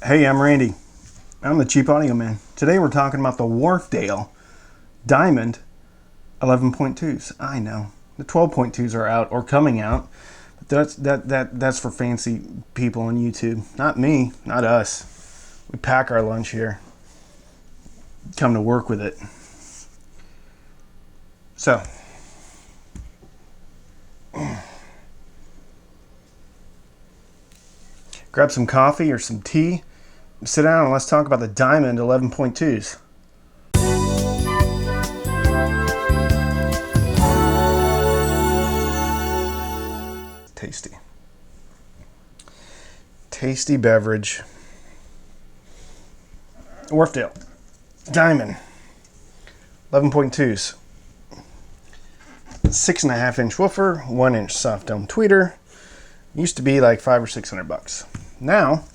Hey, I'm Randy. I'm the Cheap Audio Man. Today we're talking about the Wharfedale Diamond 11.2s. I know. The 12.2s are out or coming out. But that's for fancy people on YouTube. Not me, not us. We pack our lunch here. Come to work with it. So, grab some coffee or some tea. Sit down and let's talk about the Diamond 11.2s. Tasty. Tasty beverage. Wharfedale Diamond 11.2s. 6.5-inch woofer, 1-inch soft dome tweeter. Used to be like $500 or $600. Now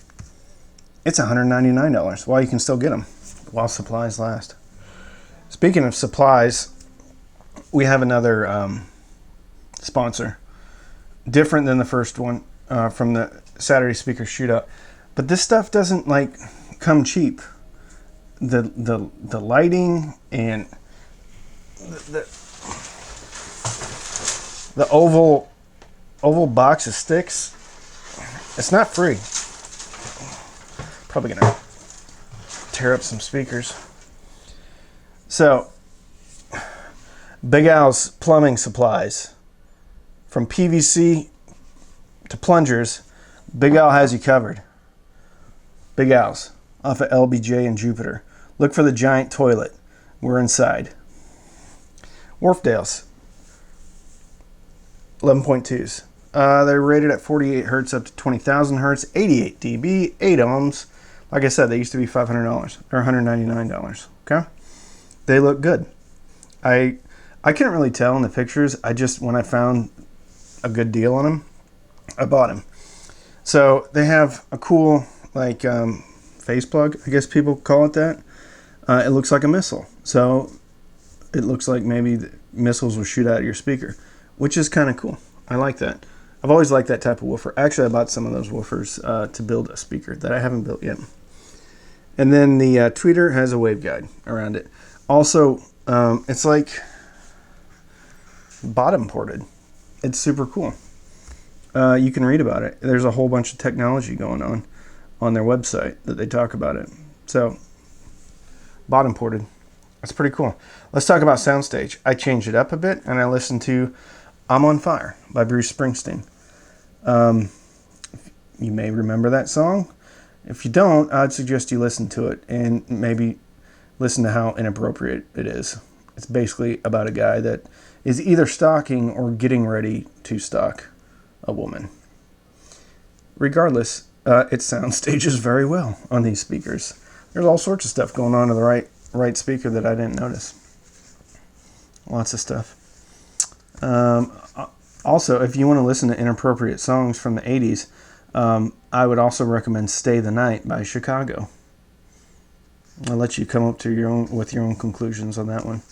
it's $199 while you can still get them while supplies last. Speaking of supplies, we have another sponsor, different than the first one from the Saturday Speaker Shootout, but this stuff doesn't like come cheap. The lighting and the oval box of sticks, it's not free. Probably gonna tear up some speakers. So, Big Al's Plumbing Supplies. From PVC to plungers, Big Al has you covered. Big Al's off of LBJ and Jupiter. Look for the giant toilet. We're inside. Wharfedale's 11.2s. They're rated at 48 hertz up to 20,000 hertz, 88 dB, 8 ohms. Like I said, they used to be $500 or $199. Okay, they look good. I couldn't really tell in the pictures. When I found a good deal on them, I bought them. So they have a cool face plug, I guess people call it that. It looks like a missile. So it looks like maybe the missiles will shoot out of your speaker, which is kind of cool. I like that. I've always liked that type of woofer. Actually, I bought some of those woofers to build a speaker that I haven't built yet. And then the tweeter has a waveguide around it. Also, it's like bottom ported. It's super cool. You can read about it. There's a whole bunch of technology going on their website that they talk about it. So, bottom ported. That's pretty cool. Let's talk about Soundstage. I changed it up a bit and I listened to I'm on Fire by Bruce Springsteen. You may remember that song. If you don't, I'd suggest you listen to it and maybe listen to how inappropriate it is. It's basically about a guy that is either stalking or getting ready to stalk a woman. Regardless, it sound stages very well on these speakers. There's all sorts of stuff going on to the right speaker that I didn't notice. Lots of stuff. Also, if you want to listen to inappropriate songs from the 80s, I would also recommend Stay the Night by Chicago. I'll let you come up to your own conclusions on that one.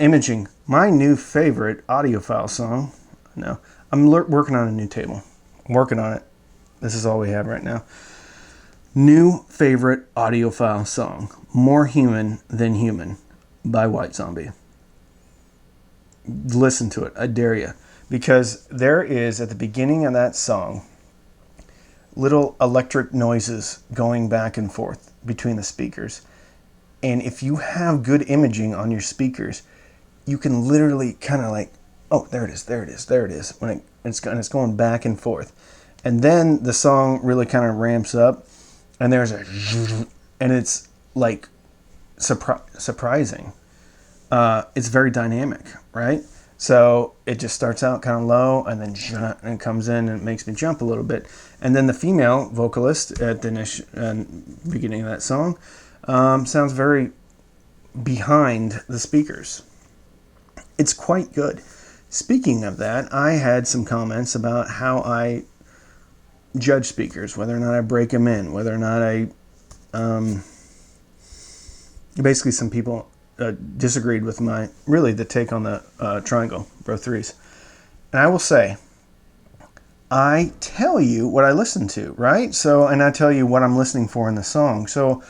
Imaging, my new favorite audiophile song. No, I'm working on a new table. I'm working on it. This is all we have right now. New favorite audiophile song, More Human Than Human by White Zombie. Listen to it. I dare you. Because there is, at the beginning of that song, little electric noises going back and forth between the speakers. And if you have good imaging on your speakers, you can literally kind of like, oh, there it is, when it's going back and forth. And then the song really kind of ramps up, and there's and it's like surprising. It's very dynamic, right? So it just starts out kind of low and then and comes in and it makes me jump a little bit. And then the female vocalist at the beginning of that song sounds very behind the speakers. It's quite good. Speaking of that, I had some comments about how I judge speakers, whether or not I break them in, whether or not I... basically some people disagreed with the take on the Triangle Pro 3s. And I will say, I tell you what I listen to, right? So, and I tell you what I'm listening for in the song. So,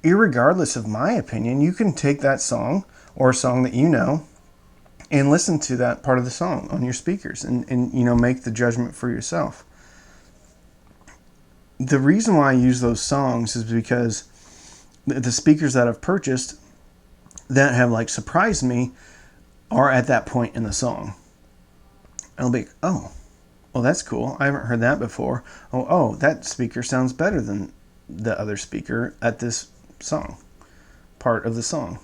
irregardless of my opinion, you can take that song or a song that you know and listen to that part of the song on your speakers and make the judgment for yourself. The reason why I use those songs is because the speakers that I've purchased that have like surprised me are at that point in the song. I'll be, oh, well, that's cool. I haven't heard that before. Oh, that speaker sounds better than the other speaker at this song, part of the song.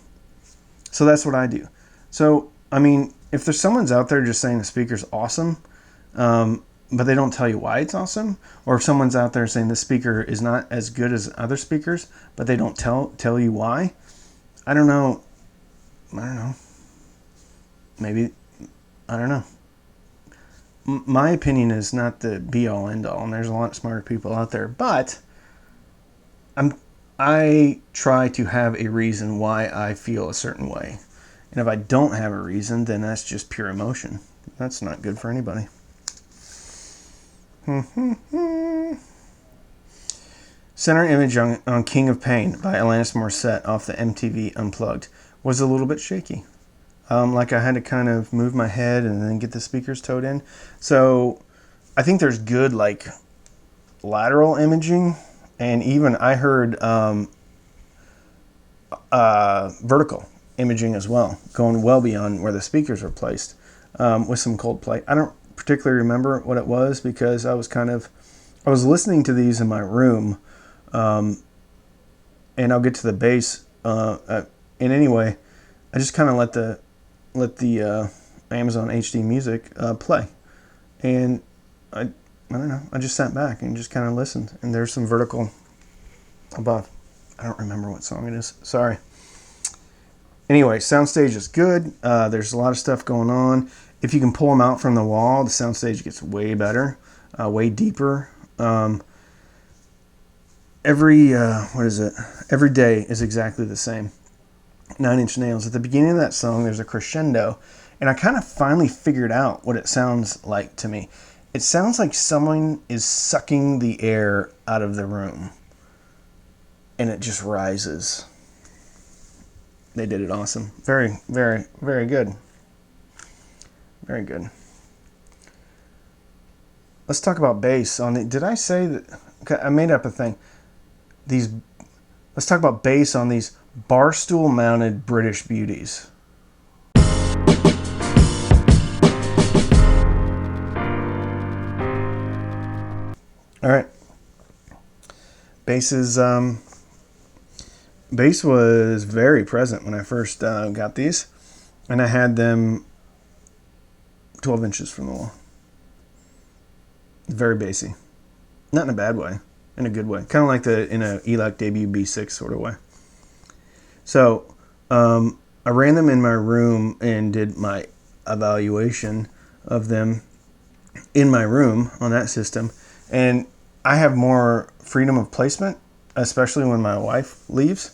So that's what I do. So, I mean, if there's someone's out there just saying the speaker's awesome, but they don't tell you why it's awesome, or if someone's out there saying the speaker is not as good as other speakers, but they don't tell you why, I don't know. Maybe, I don't know. My opinion is not the be-all, end-all, and there's a lot of smarter people out there, but I try to have a reason why I feel a certain way. And if I don't have a reason, then that's just pure emotion. That's not good for anybody. Center image on King of Pain by Alanis Morissette off the MTV Unplugged was a little bit shaky. Like I had to kind of move my head and then get the speakers towed in. So I think there's good like lateral imaging, and even I heard vertical imaging as well, going well beyond where the speakers were placed with some Coldplay. I don't particularly remember what it was because I was listening to these in my room, and I'll get to the bass. And anyway, I just kind of let the Amazon HD Music play, and I don't know. I just sat back and just kind of listened, and there's some vertical above. I don't remember what song it is. Sorry. Anyway, Soundstage is good. There's a lot of stuff going on. If you can pull them out from the wall, the Soundstage gets way better, way deeper. Every day is exactly the same. 9 Inch Nails. At the beginning of that song, there's a crescendo, and I kind of finally figured out what it sounds like to me. It sounds like someone is sucking the air out of the room, and it just rises. They did it awesome. Very, very, very good. Very good. Let's talk about bass on the. Did I say that? Okay, I made up a thing. Let's talk about bass on these barstool mounted British beauties. All right. Bass was very present when I first got these, and I had them 12 inches from the wall. Very bassy. Not in a bad way, in a good way. Kind of like in a ELAC debut B6 sort of way. So I ran them in my room and did my evaluation of them in my room on that system. And I have more freedom of placement, especially when my wife leaves.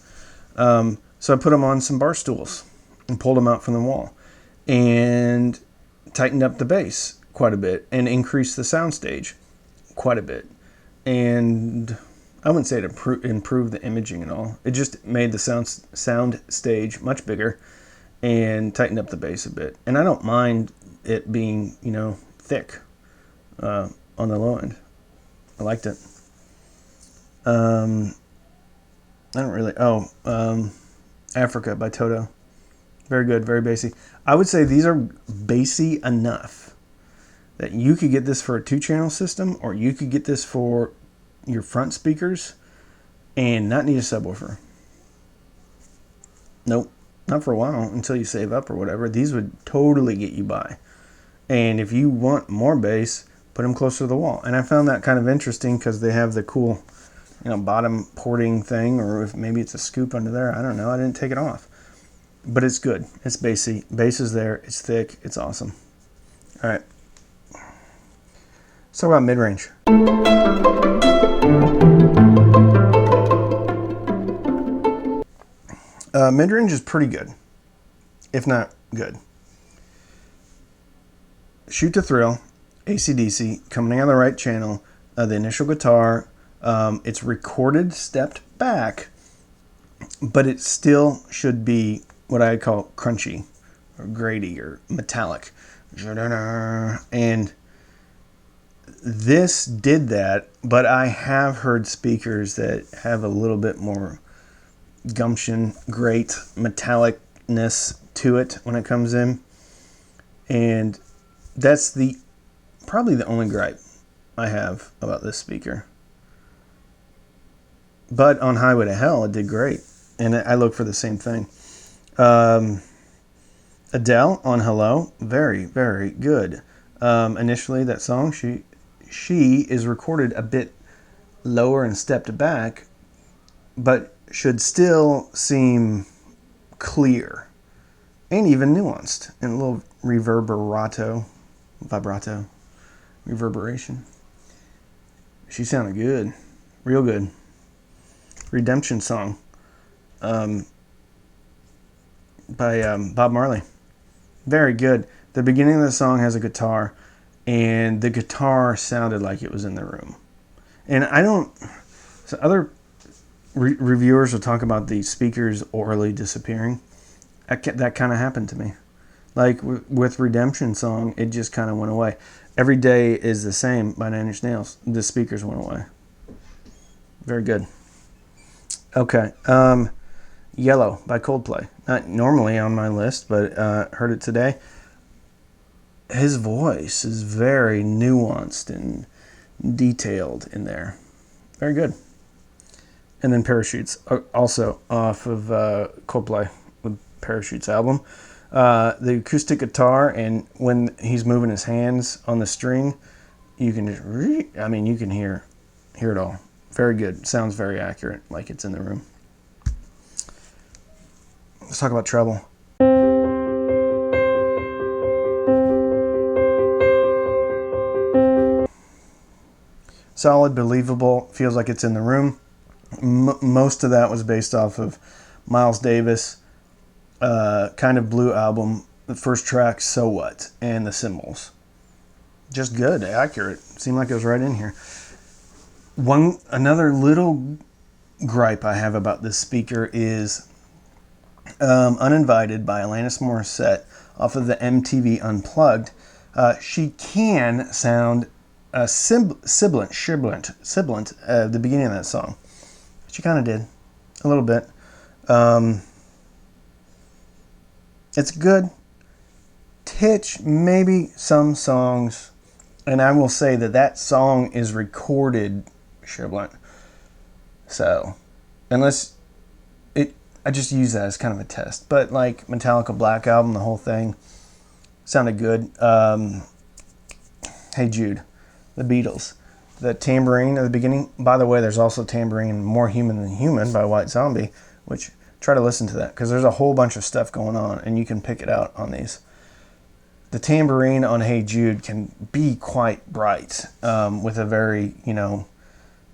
So I put them on some bar stools and pulled them out from the wall and tightened up the bass quite a bit and increased the soundstage quite a bit. And I wouldn't say it improved the imaging at all. It just made the sound stage much bigger and tightened up the bass a bit. And I don't mind it being, thick on the low end. I liked it. I don't really. Africa by Toto. Very good, very bassy. I would say these are bassy enough that you could get this for a 2-channel system, or you could get this for your front speakers and not need a subwoofer. Nope, not for a while until you save up or whatever. These would totally get you by. And if you want more bass, put them closer to the wall. And I found that kind of interesting because they have the cool, bottom porting thing, or if maybe it's a scoop under there. I don't know. I didn't take it off. But it's good. It's bassy. Bass is there. It's thick. It's awesome. All right. Let's talk about mid-range. Mid-range is pretty good, if not good. Shoot to Thrill. AC/DC, coming out of the right channel, the initial guitar, it's recorded, stepped back, but it still should be what I call crunchy, or grady, or metallic. And this did that, but I have heard speakers that have a little bit more gumption, great metallicness to it when it comes in. And that's probably the only gripe I have about this speaker. But on Highway to Hell, it did great. And I look for the same thing. Adele on Hello, very, very good. Initially, that song, she is recorded a bit lower and stepped back, but should still seem clear and even nuanced, and a little vibrato, reverberation. She sounded good, real good. Redemption Song by Bob Marley. Very good. The beginning of the song has a guitar, and the guitar sounded like it was in the room. And so other reviewers will talk about the speakers orally disappearing. That kind of happened to me. Like with Redemption Song, it just kind of went away. Every Day Is the Same by Nine Inch Nails, the speakers went away. Very good. Okay. Yellow by Coldplay. Not normally on my list, but heard it today. His voice is very nuanced and detailed in there. Very good. And then Parachutes, also off of Coldplay with Parachutes album. The acoustic guitar, and when he's moving his hands on the string, you can just, you can hear it all. Very good. Sounds very accurate, like it's in the room. Let's talk about Treble. Solid, believable, feels like it's in the room. Most of that was based off of Miles Davis, Kind of Blue album, the first track, So What, and the cymbals. Just good, accurate. Seemed like it was right in here. Another little gripe I have about this speaker is Uninvited by Alanis Morissette off of the MTV Unplugged. She can sound sibilant at the beginning of that song. She kind of did a little bit. It's good. Titch, maybe some songs, and I will say that song is recorded sibilant. So, I just use that as kind of a test. But like Metallica Black Album, the whole thing sounded good. Hey Jude, the Beatles. The tambourine at the beginning. By the way, there's also tambourine More Human Than Human by White Zombie, which try to listen to that because there's a whole bunch of stuff going on and you can pick it out on these. The tambourine on Hey Jude can be quite bright with a very,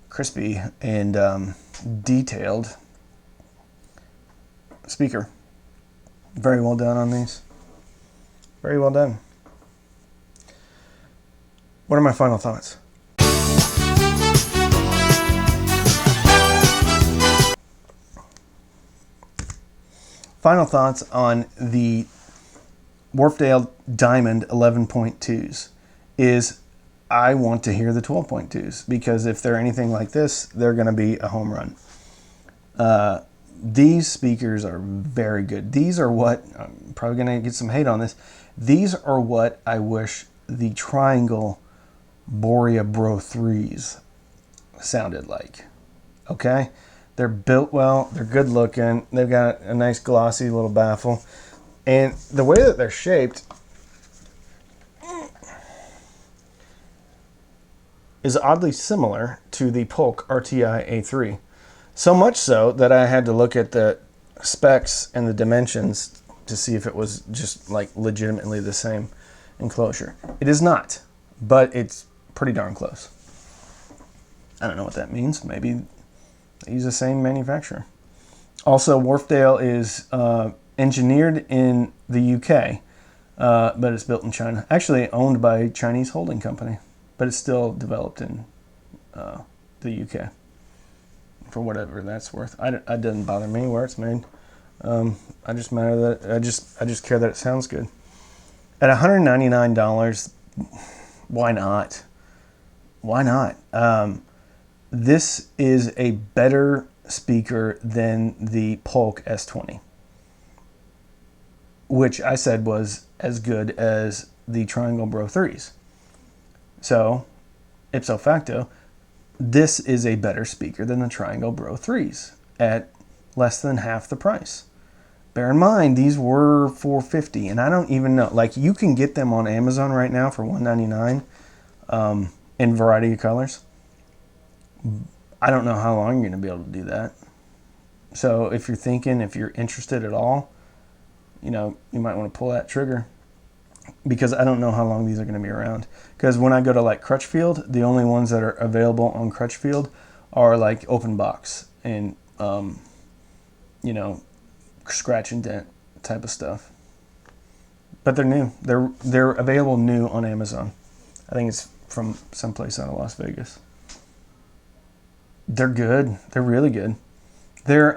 crispy and detailed speaker. Very well done on these. Very well done. What are my final thoughts? Final thoughts on the Wharfedale Diamond 11.2s is I want to hear the 12.2s because if they're anything like this, they're going to be a home run. These speakers are very good. These are what, I'm probably going to get some hate on this, these are what I wish the Triangle Borea Bro 3s sounded like. Okay? They're built well, they're good looking, they've got a nice glossy little baffle, and the way that they're shaped is oddly similar to the Polk RTI A3. So much so that I had to look at the specs and the dimensions to see if it was just like legitimately the same enclosure. It is not, but it's pretty darn close. I don't know what that means. Maybe they use the same manufacturer. Also, Wharfedale is engineered in the UK. but it's built in China. Actually owned by a Chinese holding company, but it's still developed in the UK. For whatever that's worth, it doesn't bother me where it's made. I just care that it sounds good. At $199, why not? Why not? This is a better speaker than the Polk S20, which I said was as good as the Triangle Bro 3s. So, ipso facto, this is a better speaker than the Triangle Bro 3s at less than half the price. Bear in mind, these were $450, and I don't even know. Like, you can get them on Amazon right now for $199 in a variety of colors. I don't know how long you're going to be able to do that. So if you're interested at all, you might want to pull that trigger, because I don't know how long these are going to be around. Because when I go to like Crutchfield, the only ones that are available on Crutchfield are like open box and scratch and dent type of stuff. But they're new. They're available new on Amazon. I think it's from someplace out of Las Vegas. They're good. They're really good. They're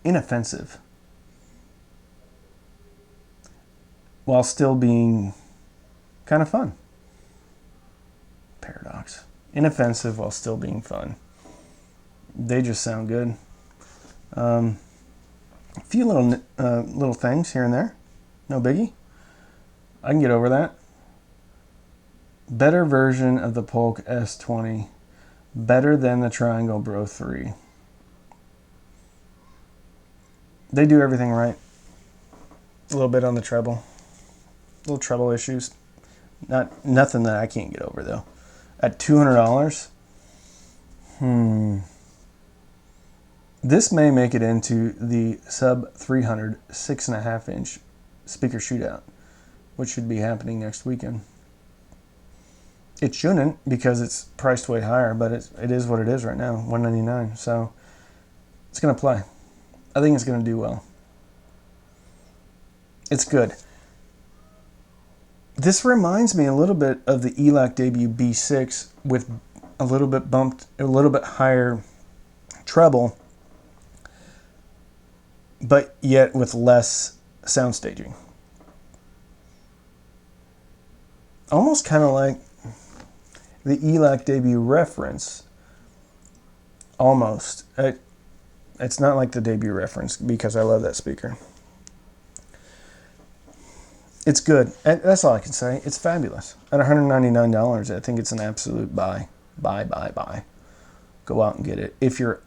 inoffensive while still being kind of fun. Paradox. Inoffensive while still being fun. They just sound good. A few little things here and there. No biggie. I can get over that. Better version of the Polk S20. Better than the Triangle Bro 3. They do everything right. A little bit on the treble. Little treble issues. Nothing that I can't get over though. At $200, this may make it into the sub 300 6.5 inch speaker shootout, which should be happening next weekend. It shouldn't, because it's priced way higher, but it is what it is right now, $199. So it's going to play. I think it's going to do well. It's good. This reminds me a little bit of the ELAC debut B6 with a little bit higher treble, but yet with less sound staging. Almost kind of like the ELAC debut reference. Almost. It's not like the debut reference, because I love that speaker. It's good. That's all I can say. It's fabulous. At $199, I think it's an absolute buy. Buy. Go out and get it. If you're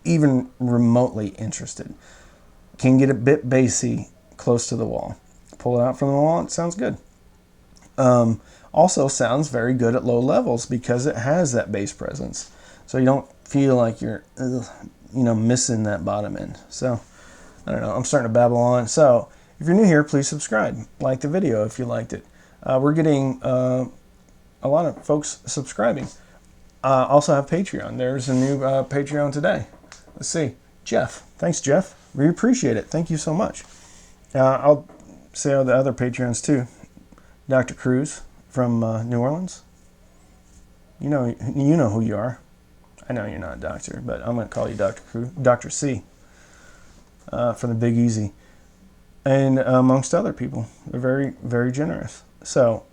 even remotely interested. Can get a bit bassy close to the wall. Pull it out from the wall, it sounds good. Also sounds very good at low levels, because it has that bass presence. So you don't feel like you're missing that bottom end. So, I don't know. I'm starting to babble on. So, if you're new here, please subscribe. Like the video if you liked it. We're getting a lot of folks subscribing. Also have Patreon. There's a new Patreon today. Let's see. Jeff. Thanks, Jeff. We appreciate it. Thank you so much. I'll say the other Patreons too. Dr. Cruz from New Orleans. You know who you are. I know you're not a doctor, but I'm going to call you Dr. Cruz. Dr. C. From the Big Easy. And amongst other people. They're very, very generous. So,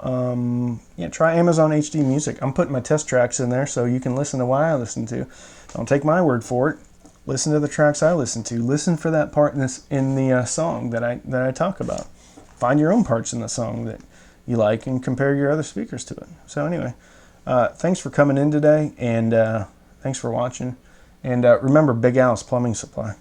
try Amazon HD Music. I'm putting my test tracks in there so you can listen to what I listen to. Don't take my word for it. Listen to the tracks I listen to. Listen for that part in the song that I talk about. Find your own parts in the song that you like and compare your other speakers to it. So anyway, thanks for coming in today, and thanks for watching. And remember, Big Al's Plumbing Supply.